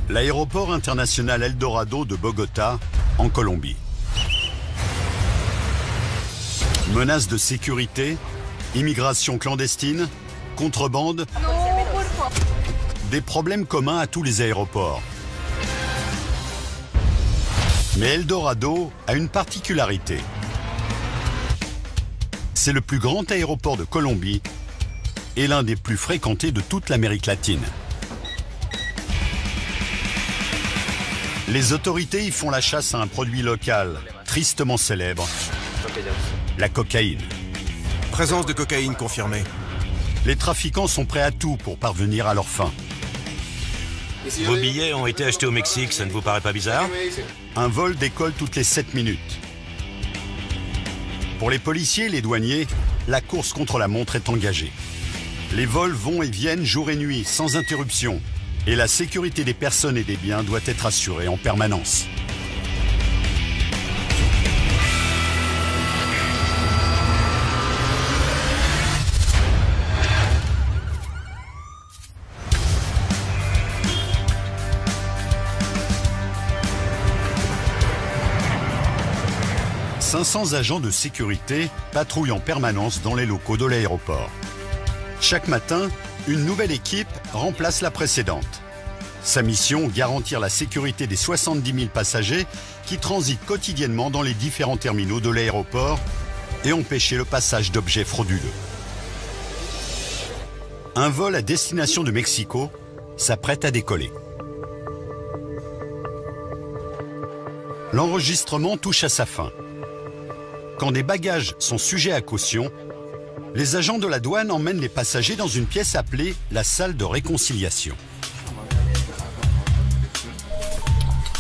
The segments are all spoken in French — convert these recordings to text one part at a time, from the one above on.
L'aéroport international Eldorado de Bogota, en Colombie. Menaces de sécurité, immigration clandestine, contrebande, des problèmes communs à tous les aéroports. Mais Eldorado a une particularité. C'est le plus grand aéroport de Colombie et l'un des plus fréquentés de toute l'Amérique latine. Les autorités y font la chasse à un produit local, tristement célèbre, la cocaïne. Présence de cocaïne confirmée. Les trafiquants sont prêts à tout pour parvenir à leur fin. Vos billets ont été achetés au Mexique, ça ne vous paraît pas bizarre? Un vol décolle toutes les 7 minutes. Pour les policiers et les douaniers, la course contre la montre est engagée. Les vols vont et viennent jour et nuit, sans interruption. Et la sécurité des personnes et des biens doit être assurée en permanence. « 500 agents de sécurité patrouillent en permanence dans les locaux de l'aéroport. Chaque matin, une nouvelle équipe remplace la précédente. Sa mission, garantir la sécurité des 70 000 passagers qui transitent quotidiennement dans les différents terminaux de l'aéroport et empêcher le passage d'objets frauduleux. Un vol à destination de Mexico s'apprête à décoller. L'enregistrement touche à sa fin. Quand des bagages sont sujets à caution, les agents de la douane emmènent les passagers dans une pièce appelée la salle de réconciliation.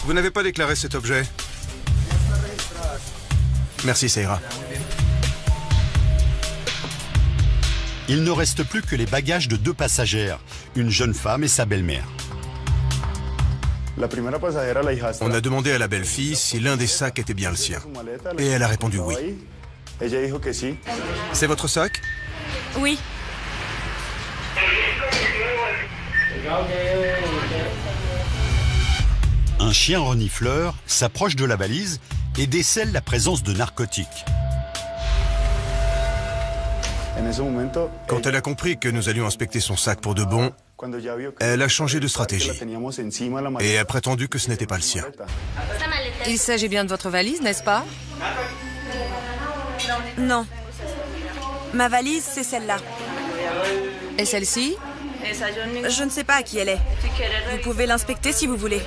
Vous n'avez pas déclaré cet objet? Merci, ça ira. Il ne reste plus que les bagages de 2 passagères, une jeune femme et sa belle-mère. On a demandé à la belle-fille si l'un des sacs était bien le sien. Et elle a répondu oui. C'est votre sac? Oui. Un chien renifleur s'approche de la valise et décèle la présence de narcotiques. Quand elle a compris que nous allions inspecter son sac pour de bon, elle a changé de stratégie et a prétendu que ce n'était pas le sien. Il s'agit bien de votre valise, n'est-ce pas? Non. Ma valise, c'est celle-là. Et celle-ci? Je ne sais pas à qui elle est. Vous pouvez l'inspecter si vous voulez.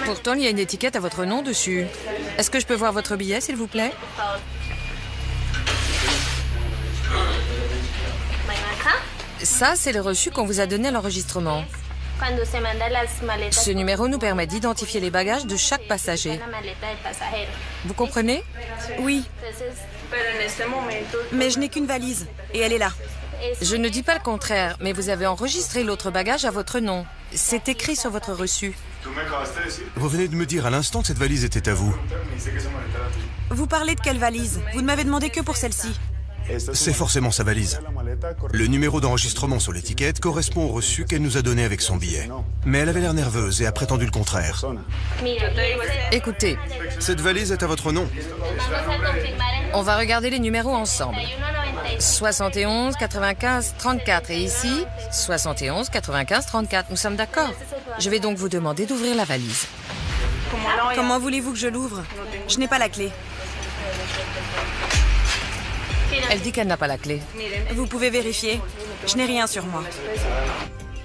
Pourtant, il y a une étiquette à votre nom dessus. Est-ce que je peux voir votre billet, s'il vous plaît? Ça, c'est le reçu qu'on vous a donné à l'enregistrement. Ce numéro nous permet d'identifier les bagages de chaque passager. Vous comprenez? Oui. Mais je n'ai qu'une valise, et elle est là. Je ne dis pas le contraire, mais vous avez enregistré l'autre bagage à votre nom. C'est écrit sur votre reçu. Vous venez de me dire à l'instant que cette valise était à vous. Vous parlez de quelle valise? Vous ne m'avez demandé que pour celle-ci. C'est forcément sa valise. Le numéro d'enregistrement sur l'étiquette correspond au reçu qu'elle nous a donné avec son billet. Mais elle avait l'air nerveuse et a prétendu le contraire. Écoutez, Cette valise est à votre nom. on va regarder les numéros ensemble. 71, 95, 34. Et ici, 71, 95, 34. Nous sommes d'accord. Je vais donc vous demander d'ouvrir la valise. Comment voulez-vous que je l'ouvre? Je n'ai pas la clé. Elle dit qu'elle n'a pas la clé. Vous pouvez vérifier. Je n'ai rien sur moi.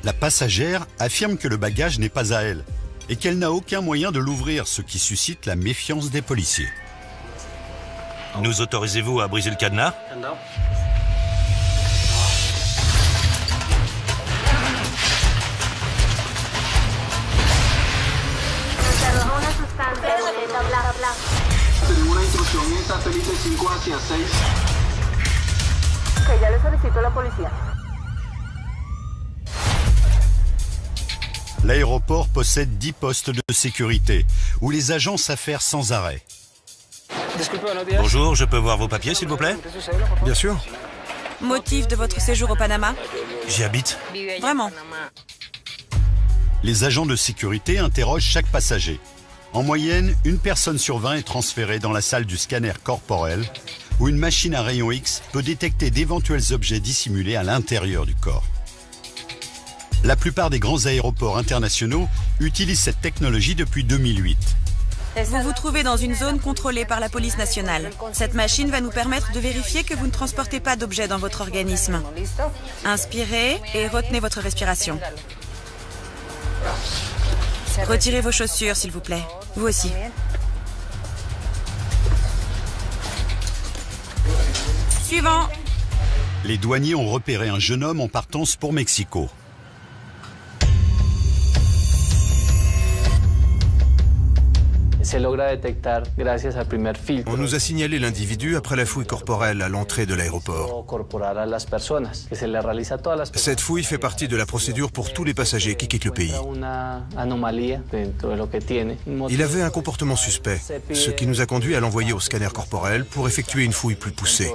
La passagère affirme que le bagage n'est pas à elle et qu'elle n'a aucun moyen de l'ouvrir, ce qui suscite la méfiance des policiers. Nous autorisez-vous à briser le cadenas? L'aéroport possède 10 postes de sécurité où les agents s'affairent sans arrêt. Bonjour, je peux voir vos papiers, s'il vous plaît? Bien sûr. Motif de votre séjour au Panama? J'y habite. Vraiment? Les agents de sécurité interrogent chaque passager. En moyenne, une personne sur 20 est transférée dans la salle du scanner corporel, où une machine à rayon X peut détecter d'éventuels objets dissimulés à l'intérieur du corps. La plupart des grands aéroports internationaux utilisent cette technologie depuis 2008. Vous vous trouvez dans une zone contrôlée par la police nationale. Cette machine va nous permettre de vérifier que vous ne transportez pas d'objets dans votre organisme. Inspirez et retenez votre respiration. Retirez vos chaussures, s'il vous plaît. Vous aussi. Suivant. Les douaniers ont repéré un jeune homme en partance pour Mexico. On nous a signalé l'individu après la fouille corporelle à l'entrée de l'aéroport. Cette fouille fait partie de la procédure pour tous les passagers qui quittent le pays. Il avait un comportement suspect, ce qui nous a conduit à l'envoyer au scanner corporel pour effectuer une fouille plus poussée.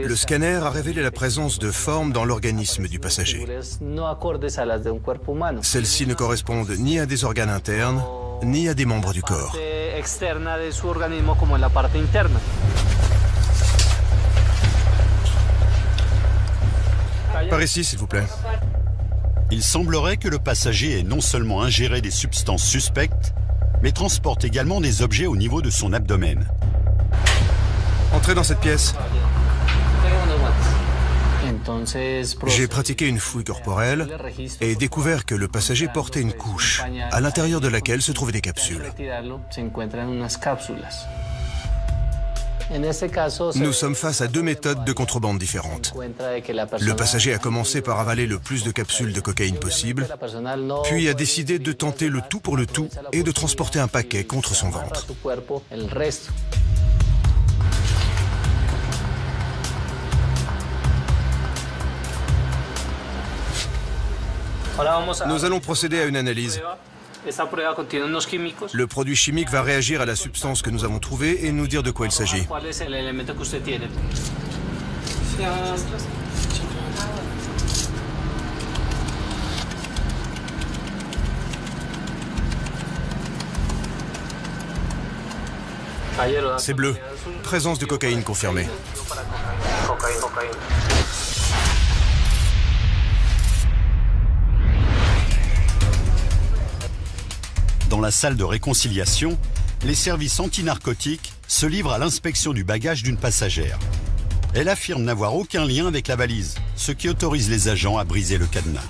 Le scanner a révélé la présence de formes dans l'organisme du passager. Celles-ci ne correspondent ni à des organes internes, ni à des membres du corps. Par ici, s'il vous plaît. Il semblerait que le passager ait non seulement ingéré des substances suspectes, mais transporte également des objets au niveau de son abdomen. Entrez dans cette pièce. J'ai pratiqué une fouille corporelle et découvert que le passager portait une couche, à l'intérieur de laquelle se trouvaient des capsules. Nous sommes face à deux méthodes de contrebande différentes. Le passager a commencé par avaler le plus de capsules de cocaïne possible, puis a décidé de tenter le tout pour le tout et de transporter un paquet contre son ventre. Nous allons procéder à une analyse. Le produit chimique va réagir à la substance que nous avons trouvée et nous dire de quoi il s'agit. C'est bleu. Présence de cocaïne confirmée. Dans la salle de réconciliation, les services antinarcotiques se livrent à l'inspection du bagage d'une passagère. Elle affirme n'avoir aucun lien avec la valise, ce qui autorise les agents à briser le cadenas.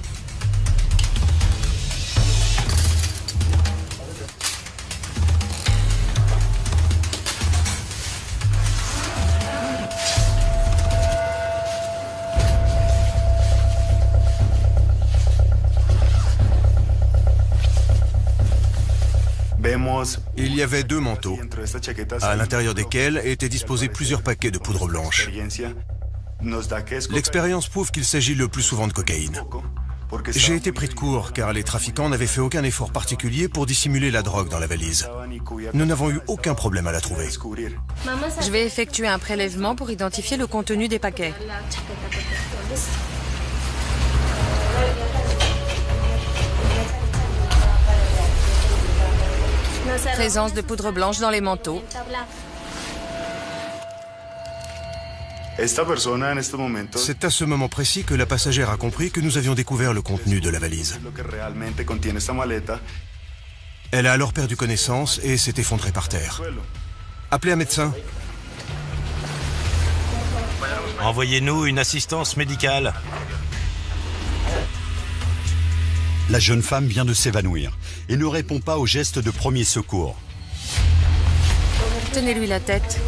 Il y avait deux manteaux, à l'intérieur desquels étaient disposés plusieurs paquets de poudre blanche. L'expérience prouve qu'il s'agit le plus souvent de cocaïne. J'ai été pris de court car les trafiquants n'avaient fait aucun effort particulier pour dissimuler la drogue dans la valise. Nous n'avons eu aucun problème à la trouver. Je vais effectuer un prélèvement pour identifier le contenu des paquets. Présence de poudre blanche dans les manteaux. C'est à ce moment précis que la passagère a compris que nous avions découvert le contenu de la valise. Elle a alors perdu connaissance et s'est effondrée par terre. Appelez un médecin. Envoyez-nous une assistance médicale. La jeune femme vient de s'évanouir et ne répond pas aux gestes de premier secours. Tenez-lui la tête.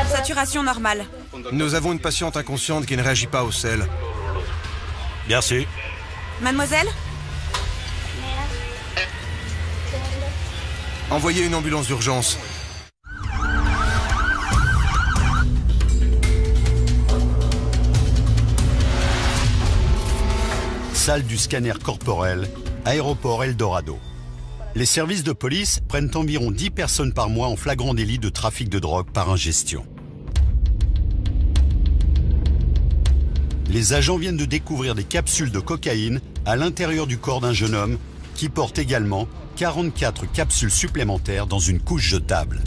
Saturation normale. Nous avons une patiente inconsciente qui ne réagit pas au sel. Bien sûr. Mademoiselle ? Envoyez une ambulance d'urgence. Salle du scanner corporel, aéroport Eldorado. Les services de police prennent environ 10 personnes par mois en flagrant délit de trafic de drogue par ingestion. Les agents viennent de découvrir des capsules de cocaïne à l'intérieur du corps d'un jeune homme qui porte également 44 capsules supplémentaires dans une couche jetable.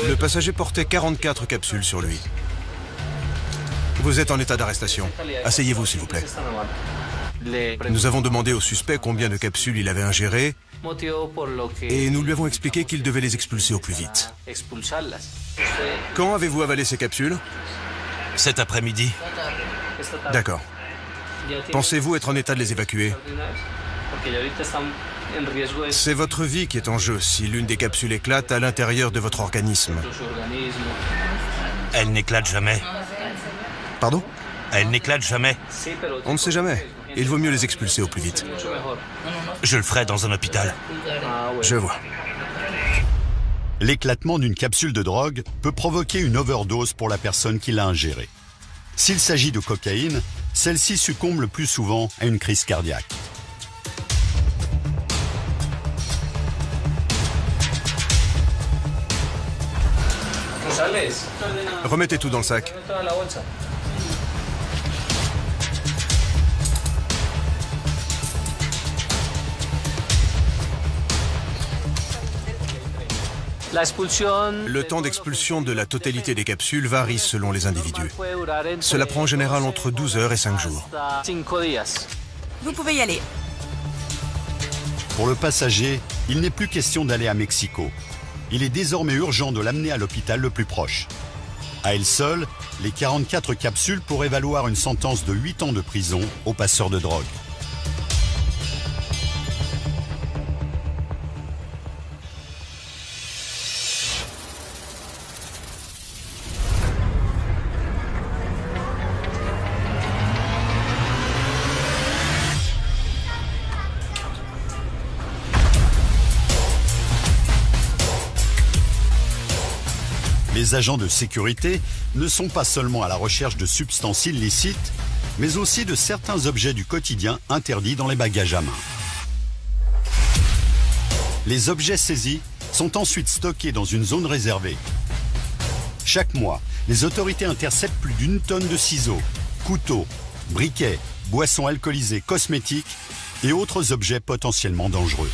Le passager portait 44 capsules sur lui. Vous êtes en état d'arrestation. Asseyez-vous, s'il vous plaît. Nous avons demandé au suspect combien de capsules il avait ingérées et nous lui avons expliqué qu'il devait les expulser au plus vite. Quand avez-vous avalé ces capsules? Cet après-midi. D'accord. Pensez-vous être en état de les évacuer? C'est votre vie qui est en jeu si l'une des capsules éclate à l'intérieur de votre organisme. Elle n'éclate jamais. Pardon? Elle n'éclate jamais. On ne sait jamais. Il vaut mieux les expulser au plus vite. Je le ferai dans un hôpital. Je vois. L'éclatement d'une capsule de drogue peut provoquer une overdose pour la personne qui l'a ingérée. S'il s'agit de cocaïne, celle-ci succombe le plus souvent à une crise cardiaque. Remettez tout dans le sac. Le temps d'expulsion de la totalité des capsules varie selon les individus. Cela prend en général entre 12 heures et 5 jours. Vous pouvez y aller. Pour le passager, il n'est plus question d'aller à Mexico. Il est désormais urgent de l'amener à l'hôpital le plus proche. À elles seules, les 44 capsules pourraient valoir une sentence de 8 ans de prison aux passeurs de drogue. Les agents de sécurité ne sont pas seulement à la recherche de substances illicites, mais aussi de certains objets du quotidien interdits dans les bagages à main. Les objets saisis sont ensuite stockés dans une zone réservée. Chaque mois, les autorités interceptent plus d'1 tonne de ciseaux, couteaux, briquets, boissons alcoolisées, cosmétiques et autres objets potentiellement dangereux.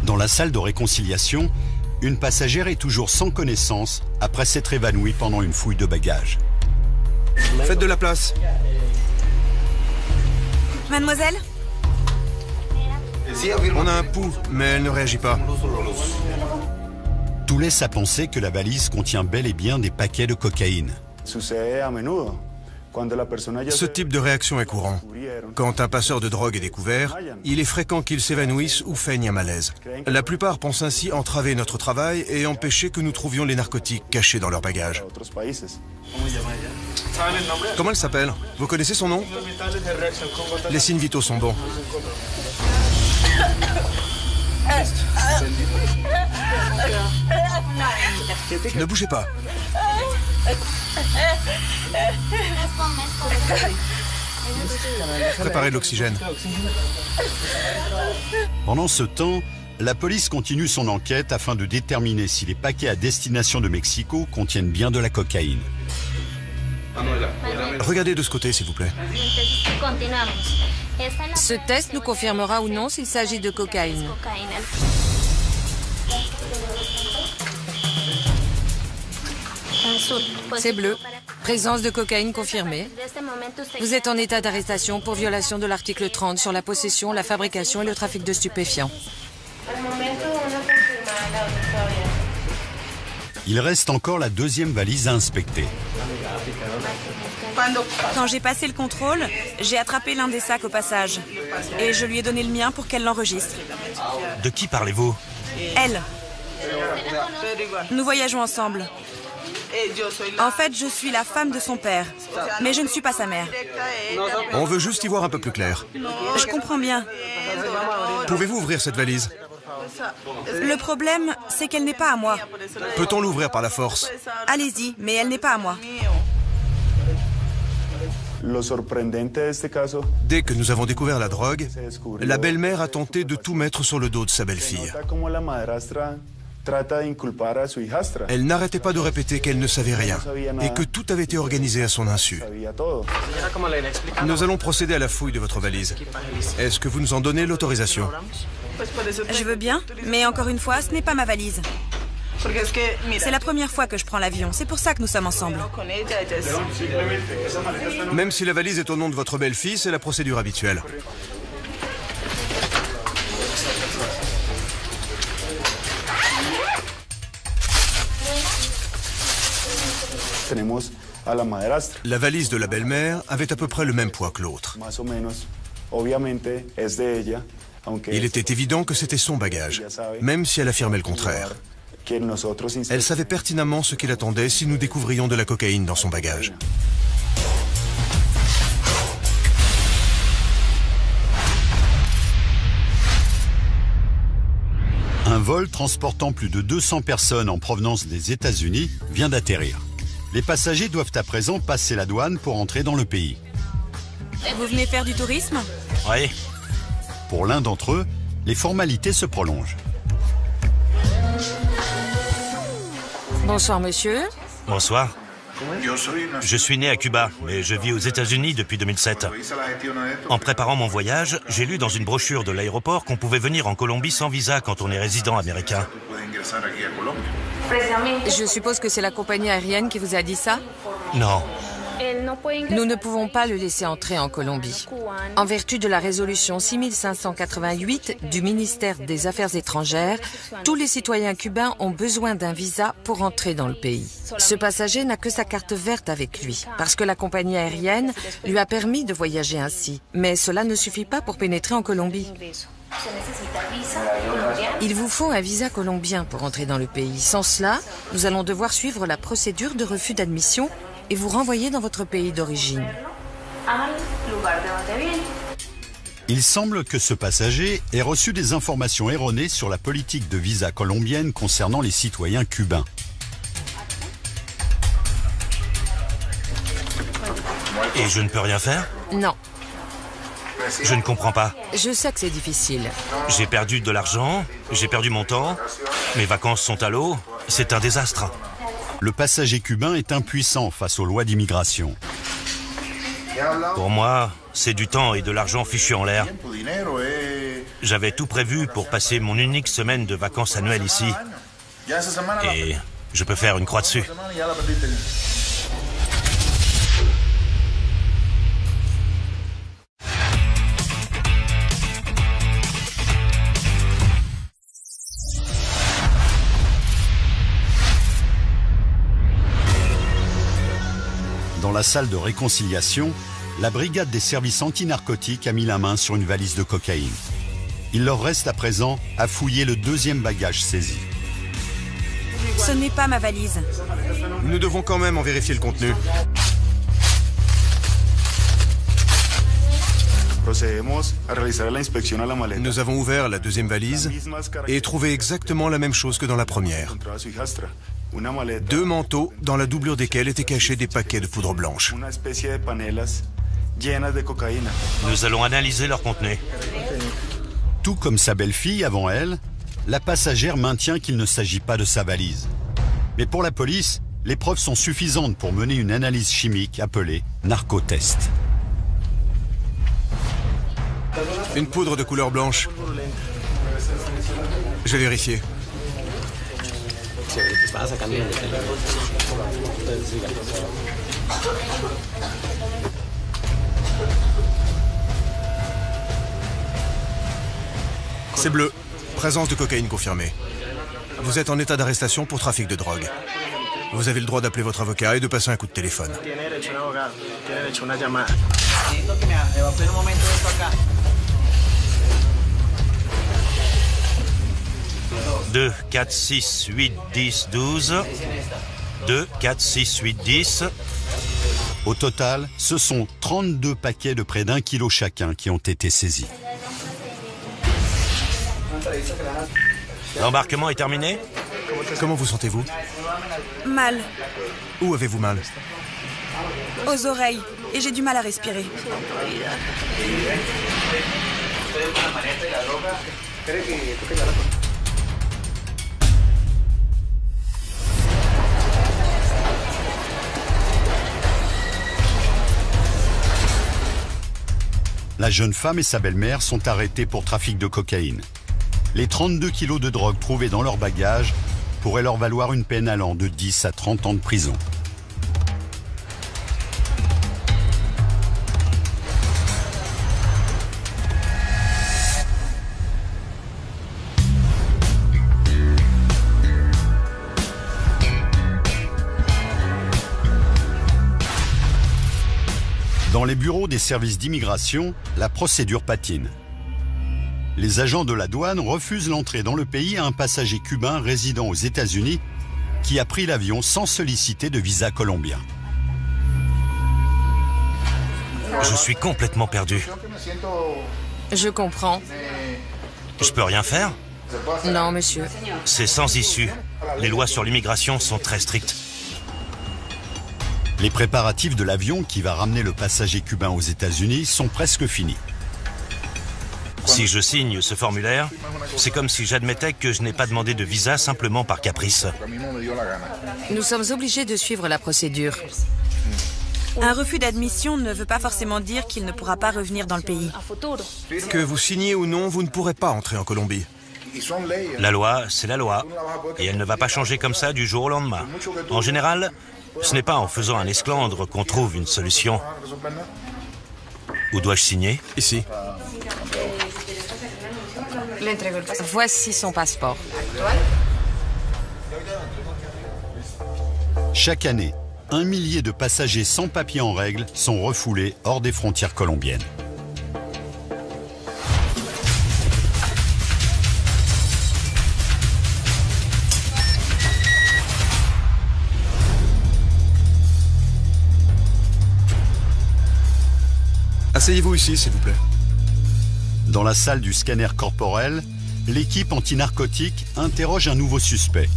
Dans la salle de réconciliation, une passagère est toujours sans connaissance après s'être évanouie pendant une fouille de bagages. Faites de la place. Mademoiselle? On a un pouls, mais elle ne réagit pas. Tout laisse à penser que la valise contient bel et bien des paquets de cocaïne. Ce type de réaction est courant. Quand un passeur de drogue est découvert, il est fréquent qu'il s'évanouisse ou feigne un malaise. La plupart pensent ainsi entraver notre travail et empêcher que nous trouvions les narcotiques cachés dans leurs bagages. Comment elle s'appelle? Vous connaissez son nom? Les signes vitaux sont bons. Ne bougez pas. Préparez de l'oxygène. Pendant ce temps, la police continue son enquête afin de déterminer si les paquets à destination de Mexico contiennent bien de la cocaïne. Regardez de ce côté, s'il vous plaît. Ce test nous confirmera ou non s'il s'agit de cocaïne. C'est bleu. Présence de cocaïne confirmée. Vous êtes en état d'arrestation pour violation de l'article 30 sur la possession, la fabrication et le trafic de stupéfiants. Il reste encore la deuxième valise à inspecter. Quand j'ai passé le contrôle, j'ai attrapé l'un des sacs au passage. Et je lui ai donné le mien pour qu'elle l'enregistre. De qui parlez-vous? Elle. Nous voyageons ensemble. En fait, je suis la femme de son père, mais je ne suis pas sa mère. On veut juste y voir un peu plus clair. Je comprends bien. Pouvez-vous ouvrir cette valise? Le problème, c'est qu'elle n'est pas à moi. Peut-on l'ouvrir par la force? Allez-y, mais elle n'est pas à moi. Dès que nous avons découvert la drogue, la belle-mère a tenté de tout mettre sur le dos de sa belle-fille. Elle n'arrêtait pas de répéter qu'elle ne savait rien et que tout avait été organisé à son insu. Nous allons procéder à la fouille de votre valise. Est-ce que vous nous en donnez l'autorisation? Je veux bien, mais encore une fois, ce n'est pas ma valise. C'est la première fois que je prends l'avion, c'est pour ça que nous sommes ensemble. Même si la valise est au nom de votre belle-fille, c'est la procédure habituelle. La valise de la belle-mère avait à peu près le même poids que l'autre. Il était évident que c'était son bagage, même si elle affirmait le contraire. Elle savait pertinemment ce qui l'attendait si nous découvrions de la cocaïne dans son bagage. Un vol transportant plus de 200 personnes en provenance des États-Unis vient d'atterrir. Les passagers doivent à présent passer la douane pour entrer dans le pays. Vous venez faire du tourisme? Oui. Pour l'un d'entre eux, les formalités se prolongent. Bonsoir, monsieur. Bonsoir. Je suis né à Cuba, mais je vis aux États-Unis depuis 2007. En préparant mon voyage, j'ai lu dans une brochure de l'aéroport qu'on pouvait venir en Colombie sans visa quand on est résident américain. Je suppose que c'est la compagnie aérienne qui vous a dit ça? Non. Nous ne pouvons pas le laisser entrer en Colombie. En vertu de la résolution 6588 du ministère des Affaires étrangères, tous les citoyens cubains ont besoin d'un visa pour entrer dans le pays. Ce passager n'a que sa carte verte avec lui, parce que la compagnie aérienne lui a permis de voyager ainsi. Mais cela ne suffit pas pour pénétrer en Colombie. Il vous faut un visa colombien pour entrer dans le pays. Sans cela, nous allons devoir suivre la procédure de refus d'admission et vous renvoyer dans votre pays d'origine. Il semble que ce passager ait reçu des informations erronées sur la politique de visa colombienne concernant les citoyens cubains. Et je ne peux rien faire? Non, Je ne comprends pas. je sais que c'est difficile. J'ai perdu de l'argent, j'ai perdu mon temps, mes vacances sont à l'eau, c'est un désastre. Le passager cubain est impuissant face aux lois d'immigration. Pour moi, c'est du temps et de l'argent fichu en l'air. J'avais tout prévu pour passer mon unique semaine de vacances annuelles ici. Et je peux faire une croix dessus. Dans la salle de réconciliation, la brigade des services anti-narcotiques a mis la main sur une valise de cocaïne. Il leur reste à présent à fouiller le deuxième bagage saisi. Ce n'est pas ma valise. Nous devons quand même en vérifier le contenu. Nous avons ouvert la deuxième valise et trouvé exactement la même chose que dans la première. 2 manteaux dans la doublure desquels étaient cachés des paquets de poudre blanche. Nous allons analyser leur contenu. Tout comme sa belle-fille avant elle, la passagère maintient qu'il ne s'agit pas de sa valise. Mais pour la police, les preuves sont suffisantes pour mener une analyse chimique appelée narcotest. Une poudre de couleur blanche. J'ai vérifié. C'est bleu. Présence de cocaïne confirmée. Vous êtes en état d'arrestation pour trafic de drogue. Vous avez le droit d'appeler votre avocat et de passer un coup de téléphone. 2, 4, 6, 8, 10, 12. 2, 4, 6, 8, 10. Au total, ce sont 32 paquets de près d'1 kilo chacun qui ont été saisis. L'embarquement est terminé? Comment vous sentez-vous? Mal. Où avez-vous mal? Aux oreilles. Et j'ai du mal à respirer. La jeune femme et sa belle-mère sont arrêtés pour trafic de cocaïne. Les 32 kilos de drogue trouvés dans leur bagage pourraient leur valoir une peine allant de 10 à 30 ans de prison. Dans les bureaux des services d'immigration, la procédure patine. Les agents de la douane refusent l'entrée dans le pays à un passager cubain résidant aux États-Unis qui a pris l'avion sans solliciter de visa colombien. Je suis complètement perdu. Je comprends. Je peux rien faire? Non, monsieur. C'est sans issue. Les lois sur l'immigration sont très strictes. Les préparatifs de l'avion qui va ramener le passager cubain aux États-Unis sont presque finis. Si je signe ce formulaire, c'est comme si j'admettais que je n'ai pas demandé de visa simplement par caprice. Nous sommes obligés de suivre la procédure. Un refus d'admission ne veut pas forcément dire qu'il ne pourra pas revenir dans le pays. Que vous signiez ou non, vous ne pourrez pas entrer en Colombie. La loi, c'est la loi. Et elle ne va pas changer comme ça du jour au lendemain. En général, ce n'est pas en faisant un esclandre qu'on trouve une solution. Où dois-je signer? Ici. Voici son passeport. Chaque année, 1 millier de passagers sans papier en règle sont refoulés hors des frontières colombiennes. Asseyez-vous ici, s'il vous plaît. Dans la salle du scanner corporel, l'équipe antinarcotique interroge un nouveau suspect,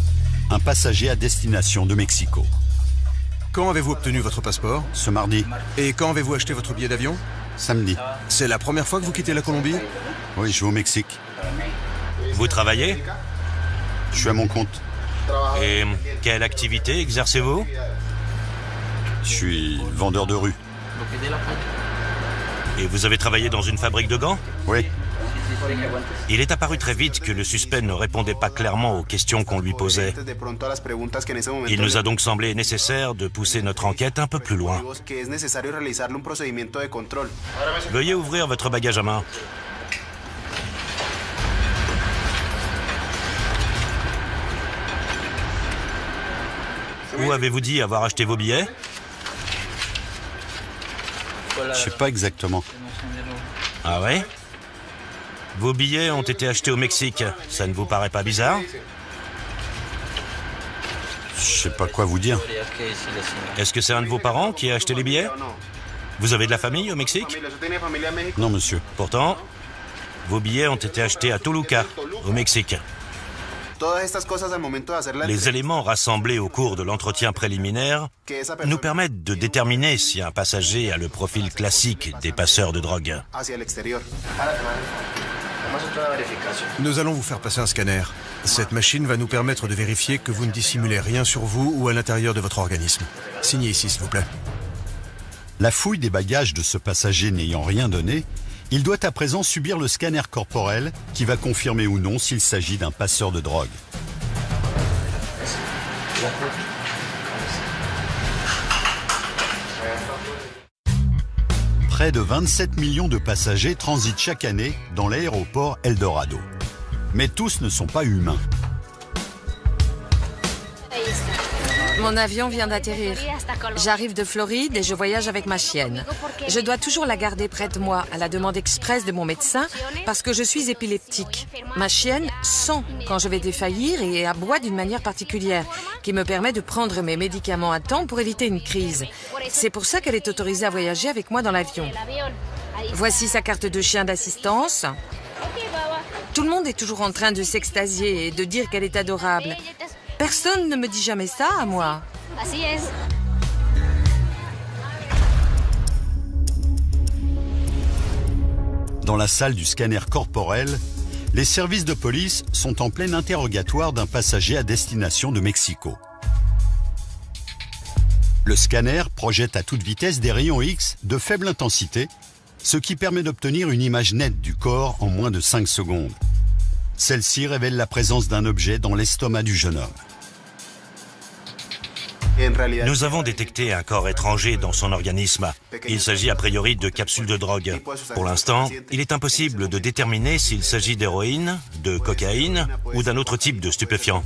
un passager à destination de Mexico. Quand avez-vous obtenu votre passeport? Ce mardi. Et quand avez-vous acheté votre billet d'avion? Samedi. C'est la première fois que vous quittez la Colombie? Oui, je vais au Mexique. Vous travaillez? Je suis à mon compte. Et quelle activité exercez-vous? Je suis vendeur de rue. Et vous avez travaillé dans une fabrique de gants? Oui. Il est apparu très vite que le suspect ne répondait pas clairement aux questions qu'on lui posait. Il nous a donc semblé nécessaire de pousser notre enquête un peu plus loin. Veuillez ouvrir votre bagage à main. Où avez-vous dit avoir acheté vos billets? Je sais pas exactement. Ah ouais? Vos billets ont été achetés au Mexique. Ça ne vous paraît pas bizarre? Je sais pas quoi vous dire. Est-ce que c'est un de vos parents qui a acheté les billets? Vous avez de la famille au Mexique? Non, monsieur. Pourtant, vos billets ont été achetés à Toluca, au Mexique. Les éléments rassemblés au cours de l'entretien préliminaire nous permettent de déterminer si un passager a le profil classique des passeurs de drogue. Nous allons vous faire passer un scanner. Cette machine va nous permettre de vérifier que vous ne dissimulez rien sur vous ou à l'intérieur de votre organisme. Signez ici, s'il vous plaît. La fouille des bagages de ce passager n'ayant rien donné, il doit à présent subir le scanner corporel qui va confirmer ou non s'il s'agit d'un passeur de drogue. Près de 27 millions de passagers transitent chaque année dans l'aéroport Eldorado. Mais tous ne sont pas humains. Mon avion vient d'atterrir. J'arrive de Floride et je voyage avec ma chienne. Je dois toujours la garder près de moi à la demande expresse de mon médecin parce que je suis épileptique. Ma chienne sent quand je vais défaillir et aboie d'une manière particulière qui me permet de prendre mes médicaments à temps pour éviter une crise. C'est pour ça qu'elle est autorisée à voyager avec moi dans l'avion. Voici sa carte de chien d'assistance. Tout le monde est toujours en train de s'extasier et de dire qu'elle est adorable. Personne ne me dit jamais ça à moi. Dans la salle du scanner corporel, les services de police sont en plein interrogatoire d'un passager à destination de Mexico. Le scanner projette à toute vitesse des rayons X de faible intensité, ce qui permet d'obtenir une image nette du corps en moins de 5 secondes. Celle-ci révèle la présence d'un objet dans l'estomac du jeune homme. Nous avons détecté un corps étranger dans son organisme. Il s'agit a priori de capsules de drogue. Pour l'instant, il est impossible de déterminer s'il s'agit d'héroïne, de cocaïne ou d'un autre type de stupéfiant.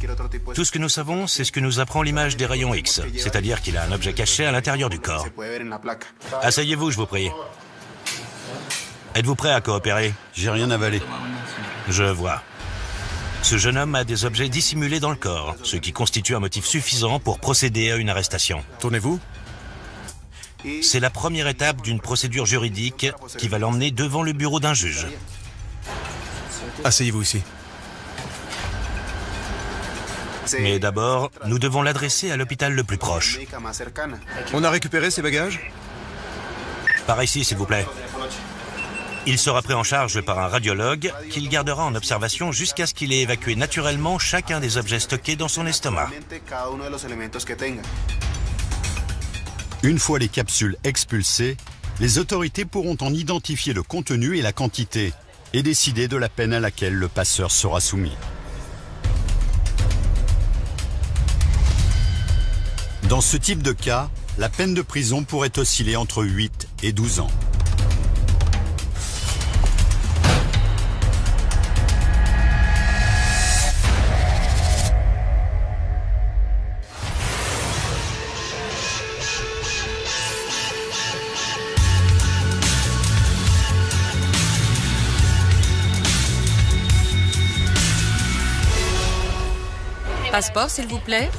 Tout ce que nous savons, c'est ce que nous apprend l'image des rayons X, c'est-à-dire qu'il a un objet caché à l'intérieur du corps. Asseyez-vous, je vous prie. Êtes-vous prêt à coopérer? J'ai rien avalé. Je vois. Ce jeune homme a des objets dissimulés dans le corps, ce qui constitue un motif suffisant pour procéder à une arrestation. Tournez-vous. C'est la première étape d'une procédure juridique qui va l'emmener devant le bureau d'un juge. Asseyez-vous ici. Mais d'abord, nous devons l'adresser à l'hôpital le plus proche. On a récupéré ses bagages? Par ici, s'il vous plaît. Il sera pris en charge par un radiologue qu'il gardera en observation jusqu'à ce qu'il ait évacué naturellement chacun des objets stockés dans son estomac. Une fois les capsules expulsées, les autorités pourront en identifier le contenu et la quantité et décider de la peine à laquelle le passeur sera soumis. Dans ce type de cas, la peine de prison pourrait osciller entre 8 et 12 ans. Passeport, s'il vous plaît.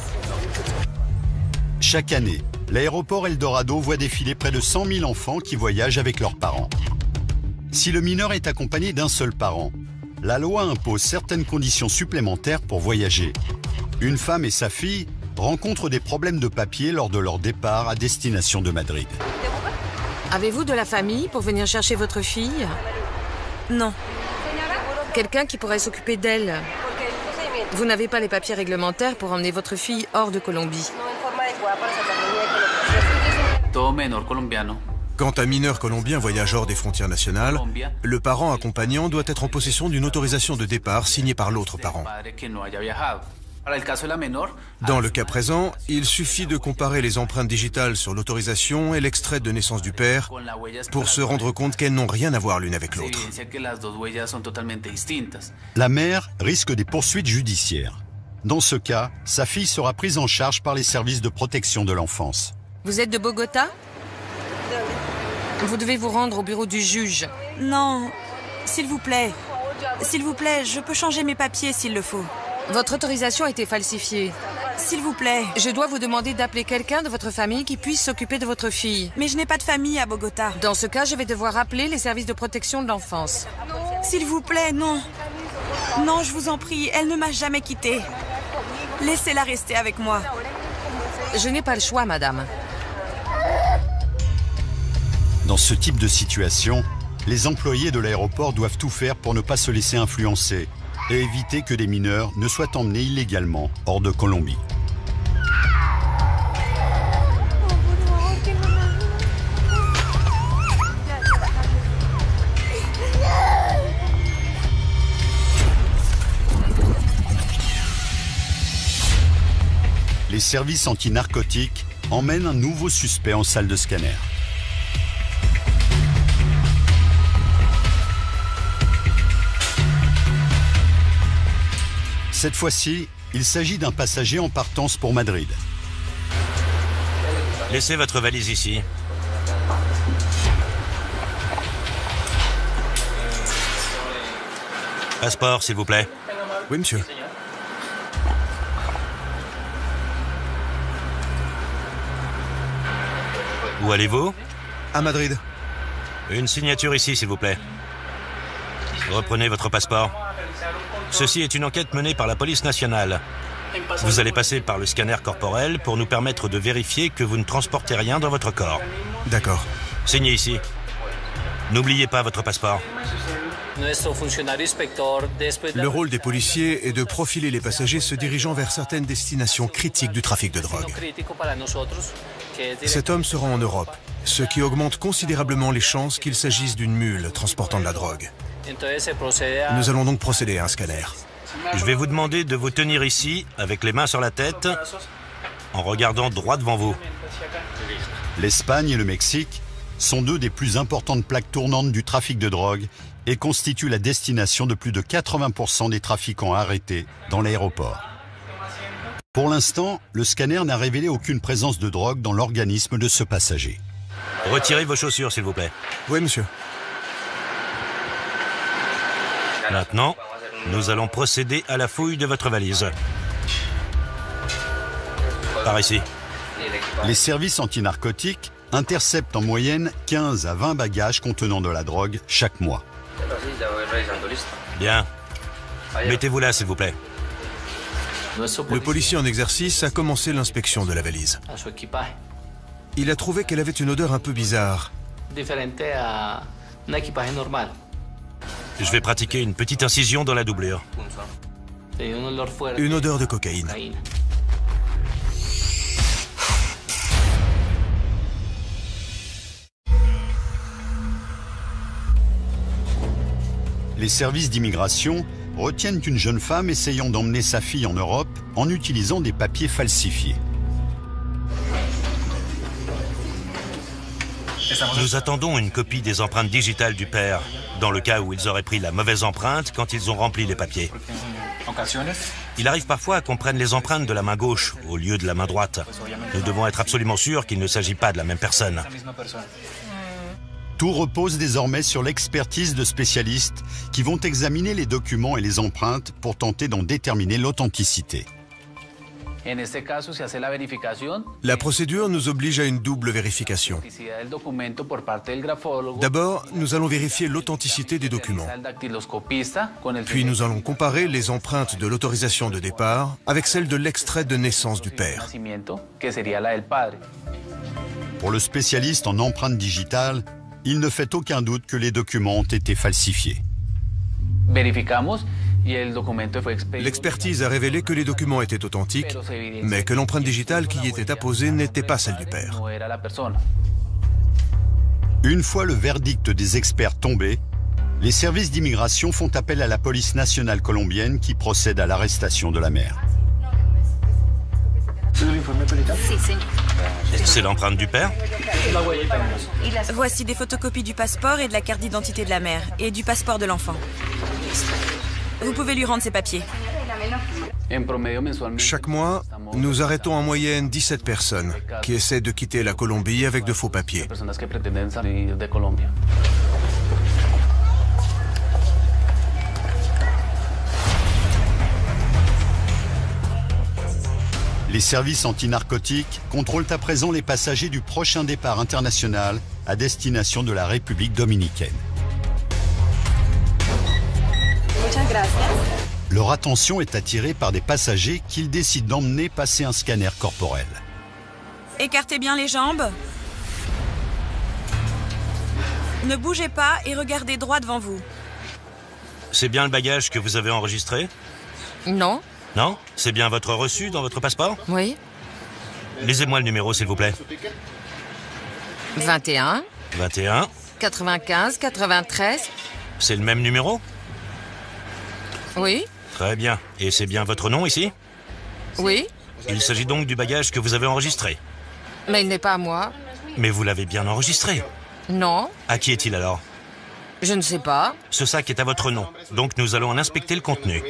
Chaque année, l'aéroport Eldorado voit défiler près de 100 000 enfants qui voyagent avec leurs parents. Si le mineur est accompagné d'un seul parent, la loi impose certaines conditions supplémentaires pour voyager. Une femme et sa fille rencontrent des problèmes de papier lors de leur départ à destination de Madrid. Avez-vous de la famille pour venir chercher votre fille? Non. Quelqu'un qui pourrait s'occuper d'elle? Vous n'avez pas les papiers réglementaires pour emmener votre fille hors de Colombie. Quand un mineur colombien voyage hors des frontières nationales, le parent accompagnant doit être en possession d'une autorisation de départ signée par l'autre parent. Dans le cas présent, il suffit de comparer les empreintes digitales sur l'autorisation et l'extrait de naissance du père pour se rendre compte qu'elles n'ont rien à voir l'une avec l'autre. La mère risque des poursuites judiciaires. Dans ce cas, sa fille sera prise en charge par les services de protection de l'enfance. Vous êtes de Bogota? Vous devez vous rendre au bureau du juge. Non, s'il vous plaît. S'il vous plaît, je peux changer mes papiers s'il le faut. Votre autorisation a été falsifiée. S'il vous plaît. Je dois vous demander d'appeler quelqu'un de votre famille qui puisse s'occuper de votre fille. Mais je n'ai pas de famille à Bogota. Dans ce cas, je vais devoir appeler les services de protection de l'enfance. S'il vous plaît, non. Non, je vous en prie, elle ne m'a jamais quittée. Laissez-la rester avec moi. Je n'ai pas le choix, madame. Dans ce type de situation, les employés de l'aéroport doivent tout faire pour ne pas se laisser influencer et éviter que des mineurs ne soient emmenés illégalement hors de Colombie. Les services anti-narcotiques emmènent un nouveau suspect en salle de scanner. Cette fois-ci, il s'agit d'un passager en partance pour Madrid. Laissez votre valise ici. Passeport, s'il vous plaît. Oui, monsieur. Où allez-vous? À Madrid. Une signature ici, s'il vous plaît. Reprenez votre passeport. Ceci est une enquête menée par la police nationale. Vous allez passer par le scanner corporel pour nous permettre de vérifier que vous ne transportez rien dans votre corps. D'accord. Signez ici. N'oubliez pas votre passeport. Le rôle des policiers est de profiler les passagers se dirigeant vers certaines destinations critiques du trafic de drogue. Cet homme se rend en Europe, ce qui augmente considérablement les chances qu'il s'agisse d'une mule transportant de la drogue. Nous allons donc procéder à un scanner. Je vais vous demander de vous tenir ici, avec les mains sur la tête, en regardant droit devant vous. L'Espagne et le Mexique sont deux des plus importantes plaques tournantes du trafic de drogue et constituent la destination de plus de 80% des trafiquants arrêtés dans l'aéroport. Pour l'instant, le scanner n'a révélé aucune présence de drogue dans l'organisme de ce passager. Retirez vos chaussures, s'il vous plaît. Oui, monsieur. Maintenant, nous allons procéder à la fouille de votre valise. Par ici. Les services antinarcotiques interceptent en moyenne 15 à 20 bagages contenant de la drogue chaque mois. Bien. Mettez-vous là, s'il vous plaît. Le policier en exercice a commencé l'inspection de la valise. Il a trouvé qu'elle avait une odeur un peu bizarre. Je vais pratiquer une petite incision dans la doublure. Une odeur de cocaïne. Les services d'immigration retiennent une jeune femme essayant d'emmener sa fille en Europe en utilisant des papiers falsifiés. Nous attendons une copie des empreintes digitales du père, dans le cas où ils auraient pris la mauvaise empreinte quand ils ont rempli les papiers. Il arrive parfois qu'on prenne les empreintes de la main gauche au lieu de la main droite. Nous devons être absolument sûrs qu'il ne s'agit pas de la même personne. Tout repose désormais sur l'expertise de spécialistes qui vont examiner les documents et les empreintes pour tenter d'en déterminer l'authenticité. La procédure nous oblige à une double vérification. D'abord, nous allons vérifier l'authenticité des documents. Puis nous allons comparer les empreintes de l'autorisation de départ avec celles de l'extrait de naissance du père. Pour le spécialiste en empreintes digitales, il ne fait aucun doute que les documents ont été falsifiés. L'expertise a révélé que les documents étaient authentiques, mais que l'empreinte digitale qui y était apposée n'était pas celle du père. Une fois le verdict des experts tombé, les services d'immigration font appel à la police nationale colombienne qui procède à l'arrestation de la mère. C'est l'empreinte du père? Voici des photocopies du passeport et de la carte d'identité de la mère, et du passeport de l'enfant. Vous pouvez lui rendre ses papiers. Chaque mois, nous arrêtons en moyenne 17 personnes qui essaient de quitter la Colombie avec de faux papiers. Les services antinarcotiques contrôlent à présent les passagers du prochain départ international à destination de la République dominicaine. Leur attention est attirée par des passagers qu'ils décident d'emmener passer un scanner corporel. Écartez bien les jambes. Ne bougez pas et regardez droit devant vous. C'est bien le bagage que vous avez enregistré? Non. Non? C'est bien votre reçu dans votre passeport? Oui. Lisez-moi le numéro, s'il vous plaît. 21. 21. 95, 93. C'est le même numéro? Oui. Très bien. Et c'est bien votre nom ici? Oui. Il s'agit donc du bagage que vous avez enregistré. Mais il n'est pas à moi. Mais vous l'avez bien enregistré. Non. À qui est-il alors? Je ne sais pas. Ce sac est à votre nom. Donc nous allons en inspecter le contenu.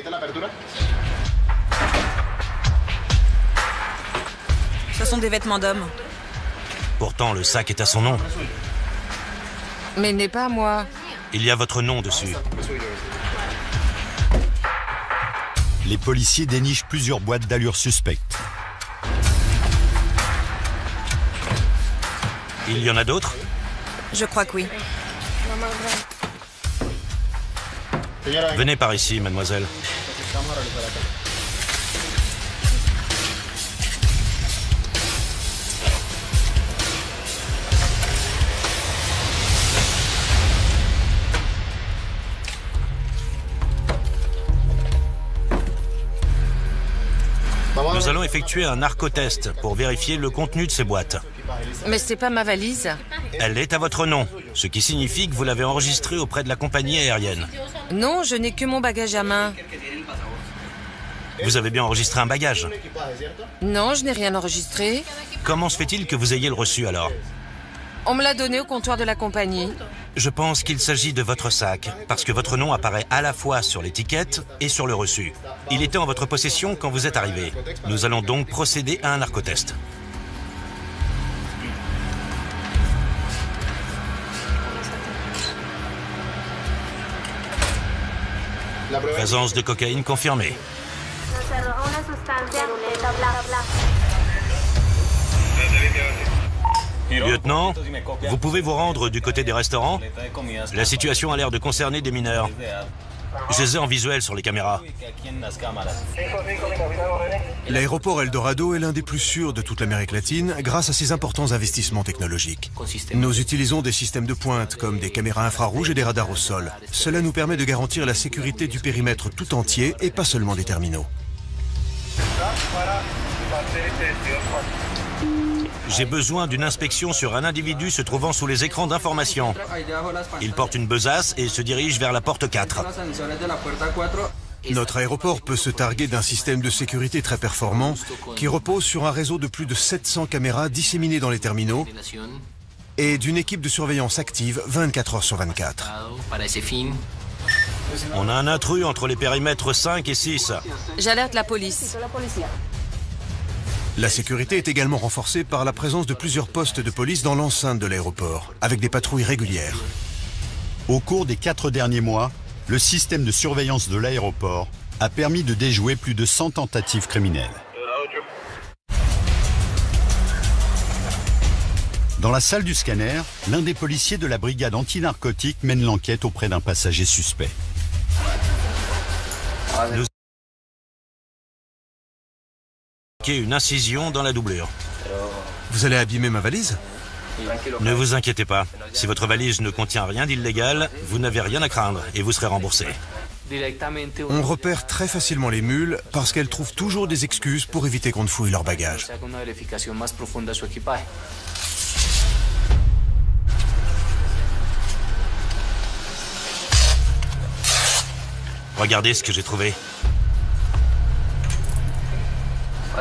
Ce sont des vêtements d'homme. Pourtant, le sac est à son nom. Mais il n'est pas à moi. Il y a votre nom dessus. Les policiers dénichent plusieurs boîtes d'allure suspectes. Il y en a d'autres? Je crois que oui. Venez par ici, mademoiselle. Nous allons effectuer un narcotest pour vérifier le contenu de ces boîtes. Mais c'est pas ma valise. Elle est à votre nom, ce qui signifie que vous l'avez enregistrée auprès de la compagnie aérienne. Non, je n'ai que mon bagage à main. Vous avez bien enregistré un bagage? Non, je n'ai rien enregistré. Comment se fait-il que vous ayez le reçu alors? On me l'a donné au comptoir de la compagnie. Je pense qu'il s'agit de votre sac, parce que votre nom apparaît à la fois sur l'étiquette et sur le reçu. Il était en votre possession quand vous êtes arrivé. Nous allons donc procéder à un narcotest. Présence de cocaïne confirmée. Lieutenant, vous pouvez vous rendre du côté des restaurants? La situation a l'air de concerner des mineurs. Je les ai en visuel sur les caméras. L'aéroport Eldorado est l'un des plus sûrs de toute l'Amérique latine grâce à ses importants investissements technologiques. Nous utilisons des systèmes de pointe comme des caméras infrarouges et des radars au sol. Cela nous permet de garantir la sécurité du périmètre tout entier et pas seulement des terminaux. J'ai besoin d'une inspection sur un individu se trouvant sous les écrans d'information. Il porte une besace et se dirige vers la porte 4. Notre aéroport peut se targuer d'un système de sécurité très performant qui repose sur un réseau de plus de 700 caméras disséminées dans les terminaux et d'une équipe de surveillance active 24 heures sur 24. On a un intrus entre les périmètres 5 et 6. J'alerte la police. La sécurité est également renforcée par la présence de plusieurs postes de police dans l'enceinte de l'aéroport, avec des patrouilles régulières. Au cours des 4 derniers mois, le système de surveillance de l'aéroport a permis de déjouer plus de 100 tentatives criminelles. Dans la salle du scanner, l'un des policiers de la brigade anti-narcotique mène l'enquête auprès d'un passager suspect. Nous une incision dans la doublure. Vous allez abîmer ma valise? Ne vous inquiétez pas. Si votre valise ne contient rien d'illégal, vous n'avez rien à craindre et vous serez remboursé. On repère très facilement les mules parce qu'elles trouvent toujours des excuses pour éviter qu'on ne fouille leur bagage. Regardez ce que j'ai trouvé.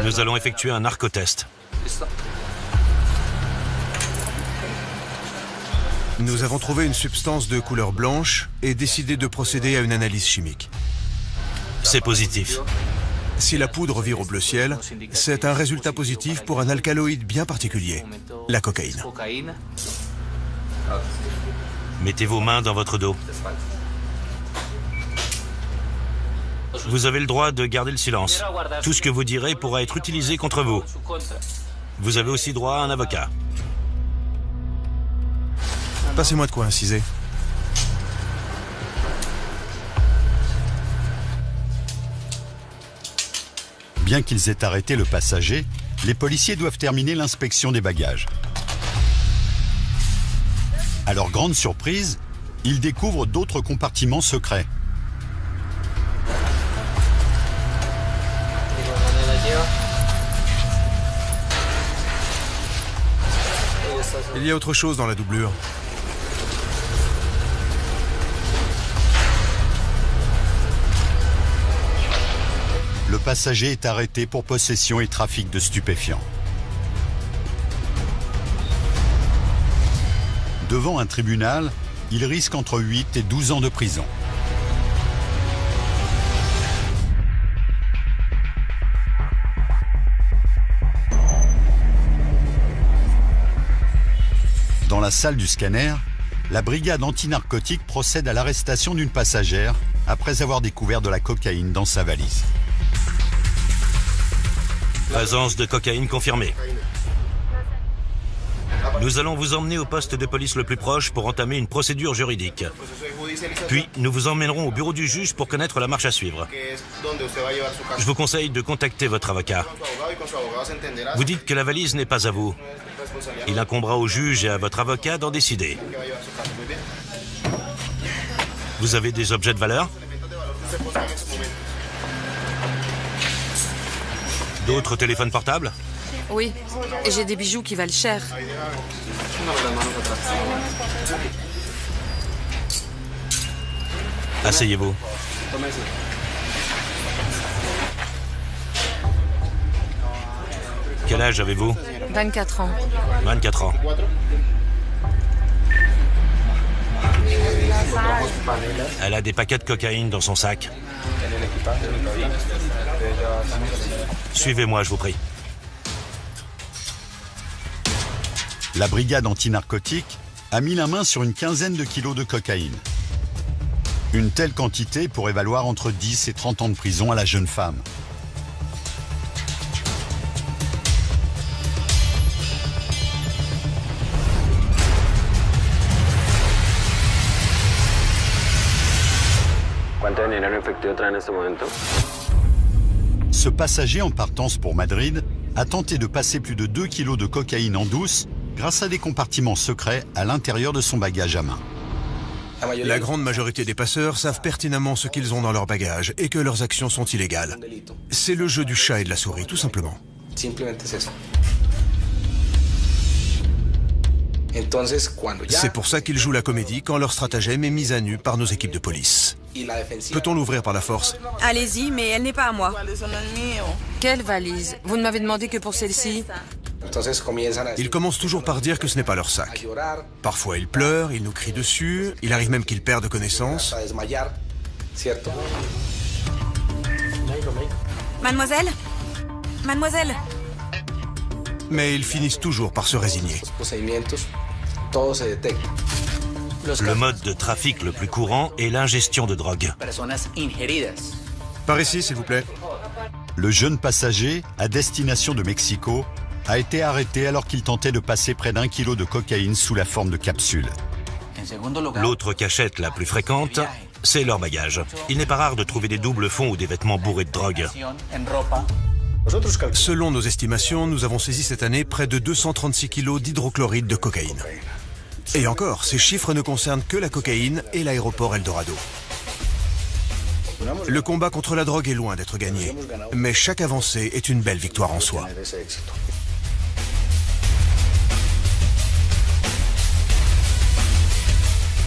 Nous allons effectuer un narcotest. Nous avons trouvé une substance de couleur blanche et décidé de procéder à une analyse chimique. C'est positif. Si la poudre vire au bleu ciel, c'est un résultat positif pour un alcaloïde bien particulier, la cocaïne. Mettez vos mains dans votre dos. Vous avez le droit de garder le silence. Tout ce que vous direz pourra être utilisé contre vous. Vous avez aussi droit à un avocat. Passez-moi de quoi inciser. Bien qu'ils aient arrêté le passager, les policiers doivent terminer l'inspection des bagages. À leur grande surprise, ils découvrent d'autres compartiments secrets. Il y a autre chose dans la doublure. Le passager est arrêté pour possession et trafic de stupéfiants. Devant un tribunal, il risque entre 8 et 12 ans de prison. Dans la salle du scanner, la brigade anti-narcotique procède à l'arrestation d'une passagère après avoir découvert de la cocaïne dans sa valise. Présence de cocaïne confirmée. Nous allons vous emmener au poste de police le plus proche pour entamer une procédure juridique. Puis, nous vous emmènerons au bureau du juge pour connaître la marche à suivre. Je vous conseille de contacter votre avocat. Vous dites que la valise n'est pas à vous. Il incombera au juge et à votre avocat d'en décider. Vous avez des objets de valeur? D'autres téléphones portables? Oui, et j'ai des bijoux qui valent cher. Asseyez-vous. Quel âge avez-vous? 24 ans. 24 ans. Elle a des paquets de cocaïne dans son sac. Suivez-moi, je vous prie. La brigade antinarcotique a mis la main sur une quinzaine de kilos de cocaïne. Une telle quantité pourrait valoir entre 10 et 30 ans de prison à la jeune femme. Ce passager en partance pour Madrid a tenté de passer plus de 2 kilos de cocaïne en douce grâce à des compartiments secrets à l'intérieur de son bagage à main. La grande majorité des passeurs savent pertinemment ce qu'ils ont dans leur bagage et que leurs actions sont illégales. C'est le jeu du chat et de la souris, tout simplement. C'est pour ça qu'ils jouent la comédie quand leur stratagème est mis à nu par nos équipes de police. Peut-on l'ouvrir par la force? Allez-y, mais elle n'est pas à moi. Quelle valise? Vous ne m'avez demandé que pour celle-ci? Ils commencent toujours par dire que ce n'est pas leur sac. Parfois ils pleurent, ils nous crient dessus, il arrive même qu'ils perdent connaissance. Mademoiselle? Mademoiselle? Mais ils finissent toujours par se résigner. Le mode de trafic le plus courant est l'ingestion de drogue. Par ici, s'il vous plaît. Le jeune passager, à destination de Mexico, a été arrêté alors qu'il tentait de passer près d'1 kilo de cocaïne sous la forme de capsules. L'autre cachette la plus fréquente, c'est leur bagage. Il n'est pas rare de trouver des doubles fonds ou des vêtements bourrés de drogue. Selon nos estimations, nous avons saisi cette année près de 236 kilos d'hydrochloride de cocaïne. Et encore, ces chiffres ne concernent que la cocaïne et l'aéroport Eldorado. Le combat contre la drogue est loin d'être gagné, mais chaque avancée est une belle victoire en soi.